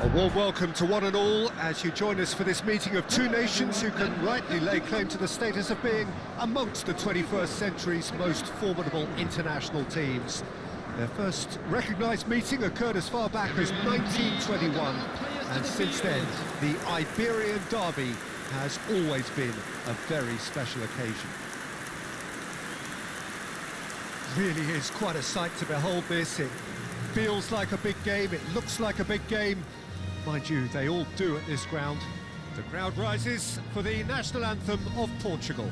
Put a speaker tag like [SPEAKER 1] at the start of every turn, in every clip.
[SPEAKER 1] A warm welcome to one and all as you join us for this meeting of two nations who can rightly lay claim to the status of being amongst the 21st century's most formidable international teams. Their first recognised meeting occurred as far back as 1921, and since then, the Iberian Derby has always been a very special occasion. Really is quite a sight to behold this. It feels like a big game, it looks like a big game. Mind you, they all do at this ground. The crowd rises for the national anthem of Portugal.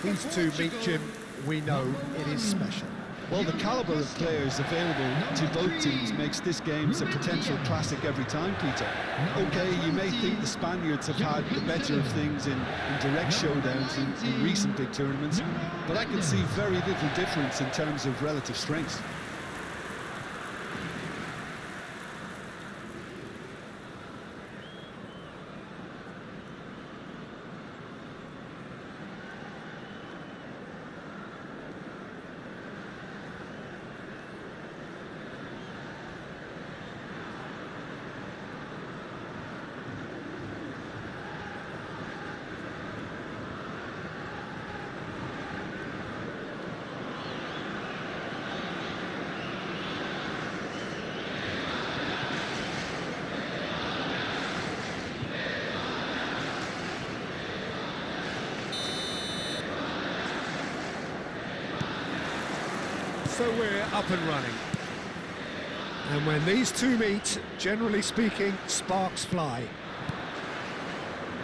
[SPEAKER 1] These two meet, Jim, we know it is special.
[SPEAKER 2] Well, the calibre of players available to both teams makes this game a potential classic every time, Peter. OK, you may think the Spaniards have had the better of things in direct showdowns in recent big tournaments, but I can see very little difference in terms of relative strengths.
[SPEAKER 1] So we're up and running. And when these two meet, generally speaking, sparks fly.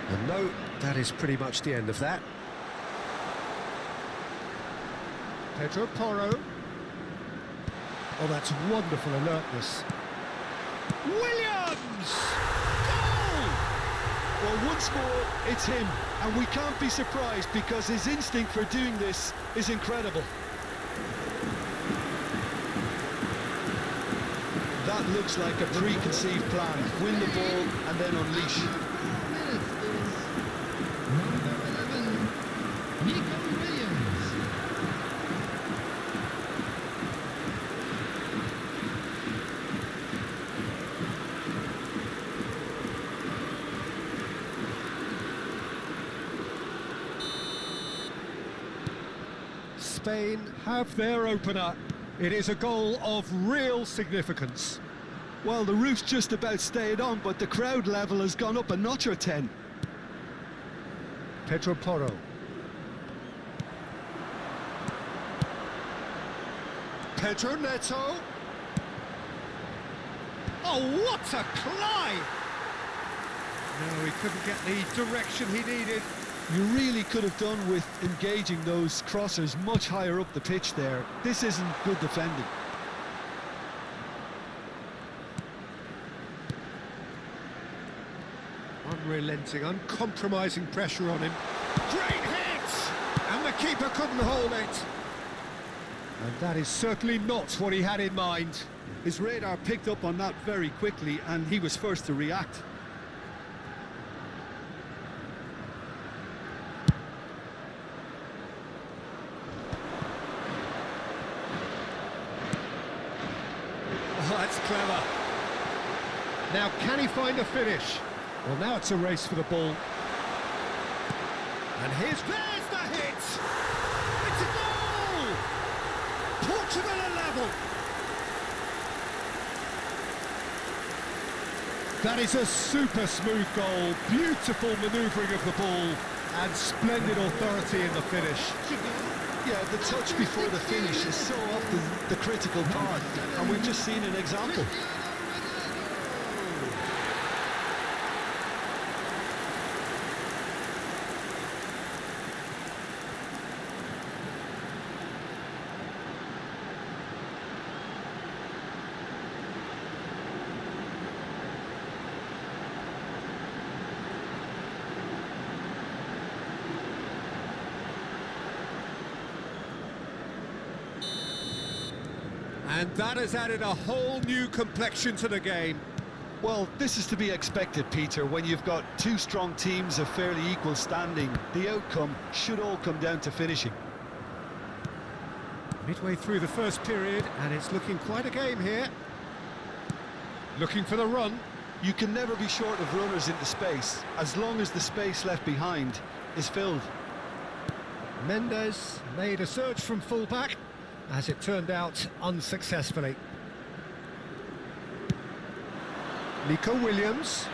[SPEAKER 1] And no, that is pretty much the end of that. Pedro Porro. Oh, that's wonderful alertness. Williams! Goal!
[SPEAKER 2] Well, once more, it's him. And we can't be surprised because his instinct for doing this is incredible. That looks like a preconceived plan. Win the ball and then unleash.
[SPEAKER 1] Spain have their opener. It is a goal of real significance.
[SPEAKER 2] Well, the roof's just about stayed on, but the crowd level has gone up a notch or 10.
[SPEAKER 1] Pedro Porro. Pedro Neto. Oh, what a climb! No, he couldn't get the direction he needed.
[SPEAKER 2] You really could have done with engaging those crossers much higher up the pitch there. This isn't good defending.
[SPEAKER 1] Unrelenting, uncompromising pressure on him. Great hit! And the keeper couldn't hold it. And that is certainly not what he had in mind.
[SPEAKER 2] His radar picked up on that very quickly, and he was first to react.
[SPEAKER 1] Oh, that's clever. Now, can he find a finish? Well, now it's a race for the ball. And there's the hit! It's a goal! Portugal are level! That is a super smooth goal, beautiful manoeuvring of the ball, and splendid authority in the finish.
[SPEAKER 2] Yeah, the touch before the finish is so often the critical part, and we've just seen an example.
[SPEAKER 1] And that has added a whole new complexion to the game.
[SPEAKER 2] Well, this is to be expected, Peter. When you've got two strong teams of fairly equal standing, the outcome should all come down to finishing.
[SPEAKER 1] Midway through the first period, and it's looking quite a game here. Looking for the run.
[SPEAKER 2] You can never be short of runners into space, as long as the space left behind is filled.
[SPEAKER 1] Mendes made a surge from full-back, as it turned out unsuccessfully. Nico Williams.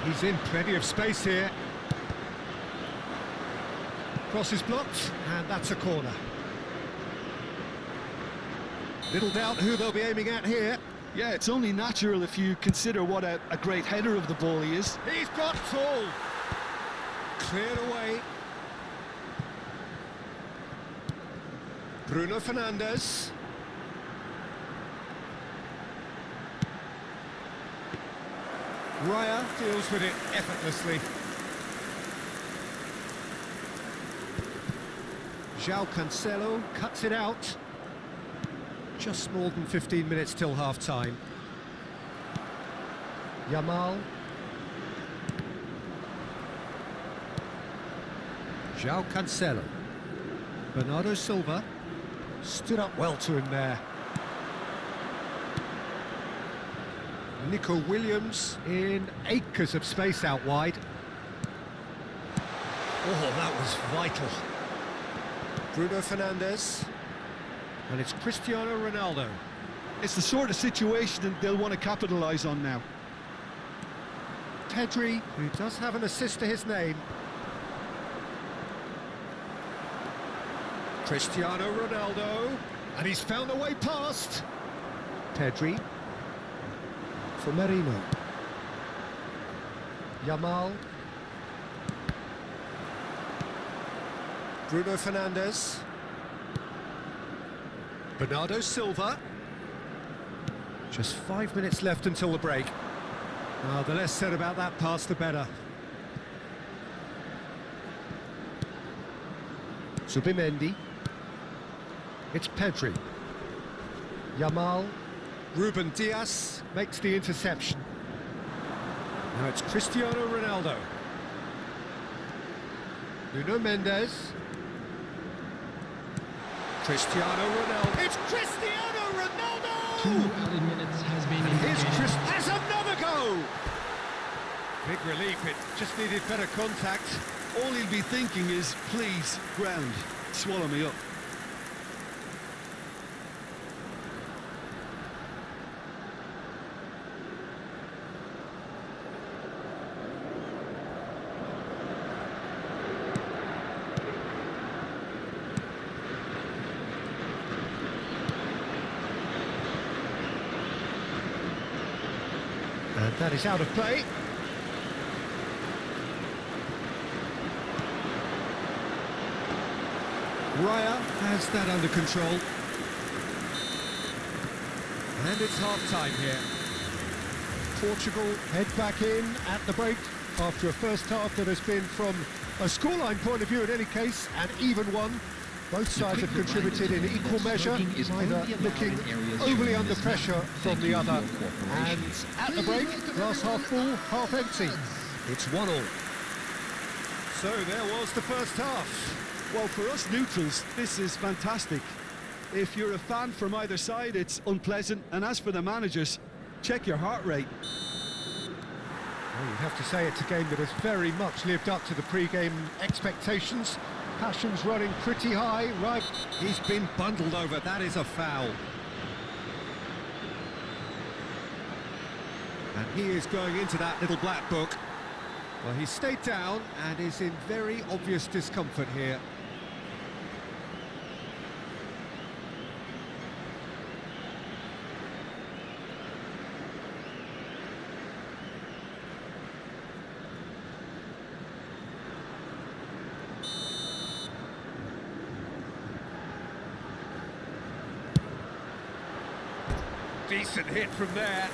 [SPEAKER 1] He's in plenty of space here. Cross is blocked, and that's a corner. Little doubt who they'll be aiming at here.
[SPEAKER 2] Yeah, it's only natural if you consider what a great header of the ball he is.
[SPEAKER 1] He's got full. Cleared away. Bruno Fernandes. Raya deals with it effortlessly. João Cancelo cuts it out. Just more than 15 minutes till half-time. Yamal. João Cancelo. Bernardo Silva stood up well to him there. Nico Williams in acres of space out wide. Oh, that was vital. Bruno Fernandes. And it's Cristiano Ronaldo.
[SPEAKER 2] It's the sort of situation that they'll want to capitalise on now.
[SPEAKER 1] Pedri, who does have an assist to his name. Cristiano Ronaldo. And he's found a way past. Pedri. For Merino. Yamal. Bruno Fernandes. Bernardo Silva. Just 5 minutes left until the break. The less said about that pass, the better. Zubimendi. It's Pedri. Yamal. Ruben Dias makes the interception. Now it's Cristiano Ronaldo. Nuno Mendes. Cristiano Ronaldo. It's Cristiano Ronaldo!
[SPEAKER 3] 2 added minutes has been
[SPEAKER 1] And here's
[SPEAKER 3] indicated.
[SPEAKER 1] Chris. Has another go! Big relief, it just needed better contact.
[SPEAKER 2] All he'll be thinking is, please, ground, swallow me up.
[SPEAKER 1] And that is out of play. Raya has that under control. And it's half-time here. Portugal head back in at the break after a first half that has been, from a scoreline point of view in any case, an even one. Both sides have contributed in equal measure, neither looking overly under pressure from the other. And at the break, glass half full, half empty. It's 1-1. So there was the first half.
[SPEAKER 2] Well, for us neutrals, this is fantastic. If you're a fan from either side, it's unpleasant. And as for the managers, check your heart rate.
[SPEAKER 1] Well, you'd have to say it's a game that has very much lived up to the pre-game expectations. Passions running pretty high, right? He's been bundled over, that is a foul. And he is going into that little black book. Well, he stayed down and is in very obvious discomfort here. Decent hit from there.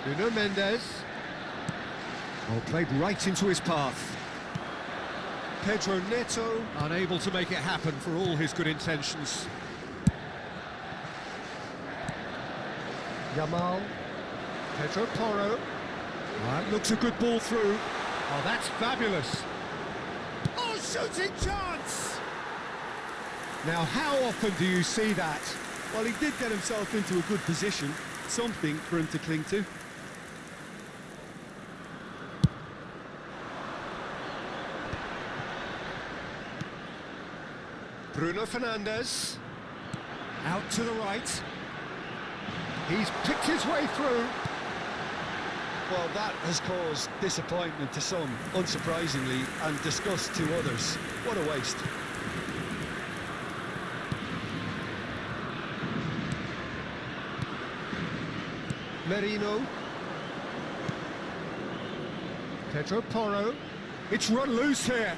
[SPEAKER 1] Nuno Mendes. Oh, played right into his path. Pedro Neto, unable to make it happen for all his good intentions. Yamal. Pedro Porro. That looks a good ball through. Oh, that's fabulous. Oh, shooting chance! Now, how often do you see that?
[SPEAKER 2] Well, he did get himself into a good position, something for him to cling to.
[SPEAKER 1] Bruno Fernandes. Out to the right. He's picked his way through.
[SPEAKER 2] Well, that has caused disappointment to some, unsurprisingly, and disgust to others. What a waste.
[SPEAKER 1] Merino. Pedro Porro. It's run loose here.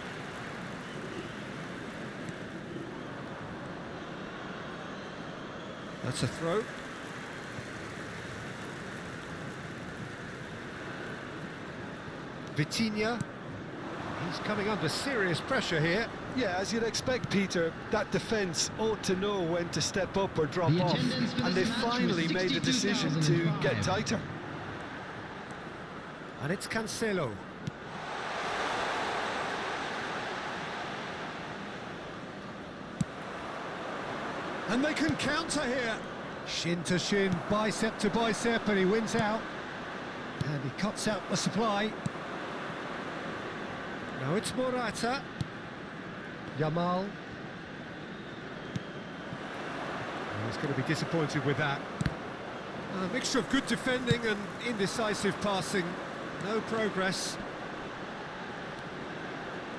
[SPEAKER 1] That's a throw. Vitinha. He's coming under serious pressure here.
[SPEAKER 2] Yeah, as you'd expect, Peter, that defence ought to know when to step up or drop off, and they finally made the decision to get tighter.
[SPEAKER 1] And it's Cancelo. And they can counter here. Shin to shin, bicep to bicep, and he wins out. And he cuts out the supply. Now it's Morata. Yamal. He's going to be disappointed with that. A mixture of good defending and indecisive passing. No progress.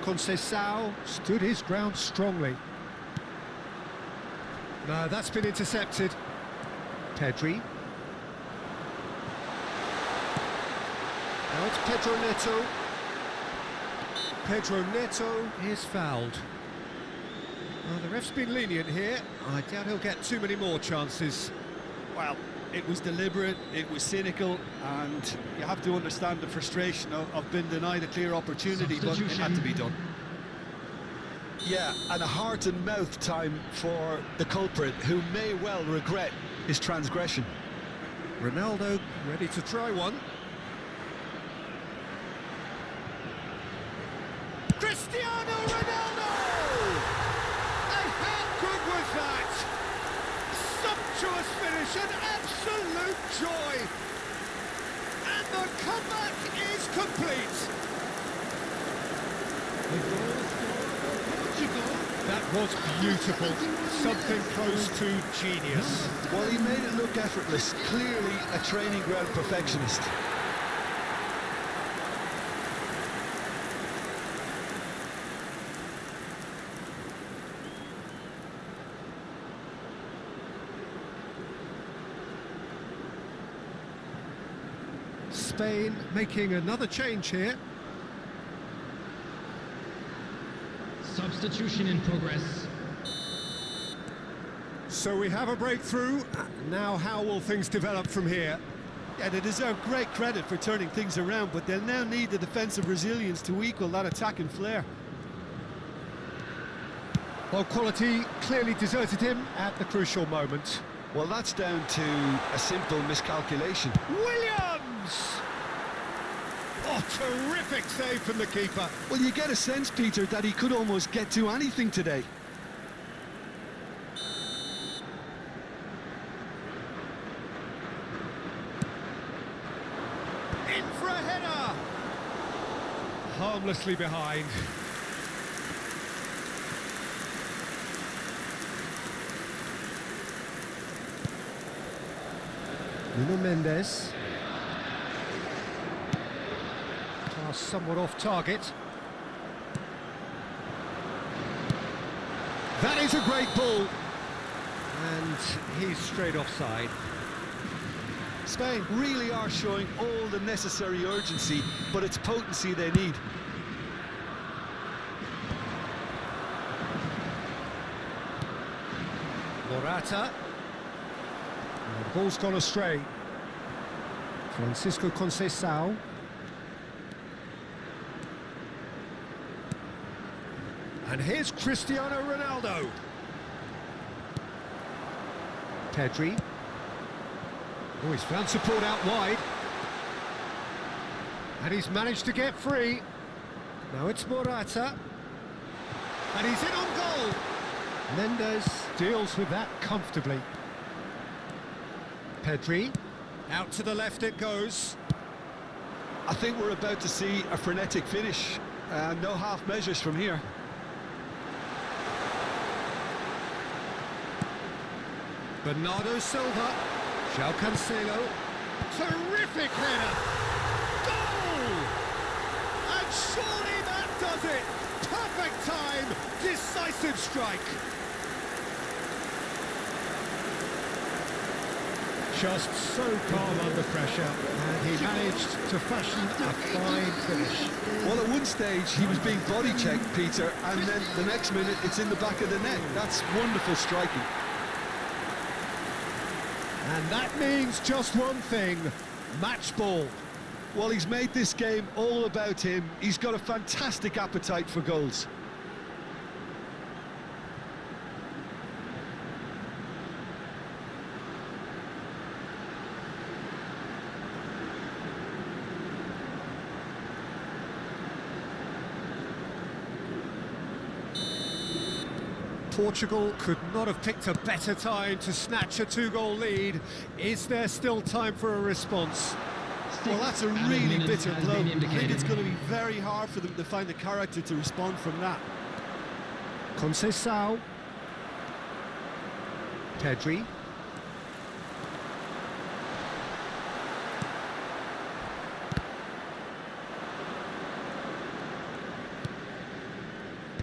[SPEAKER 1] Conceição stood his ground strongly. No, that's been intercepted. Pedri. Now it's Pedro Neto. Pedro Neto is fouled. Well, the ref's been lenient here. I doubt he'll get too many more chances.
[SPEAKER 2] Well, it was deliberate, it was cynical, and you have to understand the frustration of being denied a clear opportunity, but it had to be done. Yeah, and a heart and mouth time for the culprit, who may well regret his transgression.
[SPEAKER 1] Ronaldo ready to try one. Cristiano Ronaldo! And how good was that? Sumptuous finish, an absolute joy! And the comeback is complete! The goal for Portugal. That was beautiful, something close to genius.
[SPEAKER 2] Well, he made it look effortless, clearly a training ground perfectionist.
[SPEAKER 1] Spain making another change here.
[SPEAKER 3] Substitution in progress.
[SPEAKER 1] So we have a breakthrough. Now how will things develop from here?
[SPEAKER 2] Yeah, they deserve great credit for turning things around, but they'll now need the defensive resilience to equal that attacking flair.
[SPEAKER 1] Well, quality clearly deserted him at the crucial moment.
[SPEAKER 2] Well, that's down to a simple miscalculation.
[SPEAKER 1] Williams! Oh, terrific save from the keeper.
[SPEAKER 2] Well, you get a sense, Peter, that he could almost get to anything today.
[SPEAKER 1] In for a header! Harmlessly behind. Nuno Mendes. Pass somewhat off target. That is a great ball. And he's straight offside.
[SPEAKER 2] Spain really are showing all the necessary urgency, but it's potency they need.
[SPEAKER 1] Morata. And the ball's gone astray. Francisco Conceição. And here's Cristiano Ronaldo. Pedri. Oh, he's found support out wide. And he's managed to get free. Now it's Morata. And he's in on goal. Mendes deals with that comfortably. Pedri. Out to the left it goes.
[SPEAKER 2] I think we're about to see a frenetic finish. No half measures from here.
[SPEAKER 1] Bernardo Silva. João Cancelo. Terrific header. Goal! And surely that does it. Perfect time. Decisive strike. Just so calm under pressure, and he managed to fashion a fine finish.
[SPEAKER 2] Well, at one stage he was being body checked, Peter, and then the next minute it's in the back of the net. That's wonderful striking.
[SPEAKER 1] And that means just one thing, match ball.
[SPEAKER 2] Well, he's made this game all about him. He's got a fantastic appetite for goals.
[SPEAKER 1] Portugal could not have picked a better time to snatch a two-goal lead. Is there still time for a response?
[SPEAKER 2] Well, that's a really bitter blow. I think it's going to be very hard for them to find the character to respond from that.
[SPEAKER 1] Conceição. Pedri.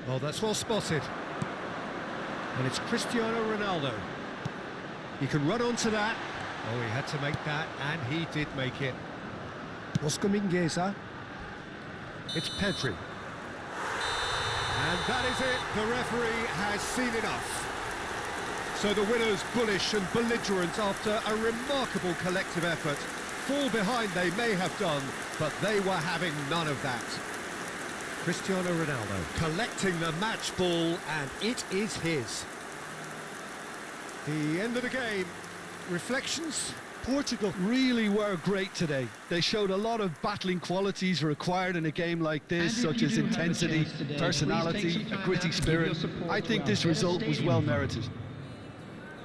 [SPEAKER 1] Oh, that's well spotted. And it's Cristiano Ronaldo. He can run onto that. Oh, he had to make that, and he did make it. Oscar Mingueza. It's Pedri. And that is it. The referee has seen enough. So the winners, bullish and belligerent after a remarkable collective effort. Fall behind they may have done, but they were having none of that. Cristiano Ronaldo collecting the match ball, and it is his. The end of the game. Reflections?
[SPEAKER 2] Portugal really were great today. They showed a lot of battling qualities required in a game like this, such as intensity, personality, a gritty spirit. I think this result was well merited.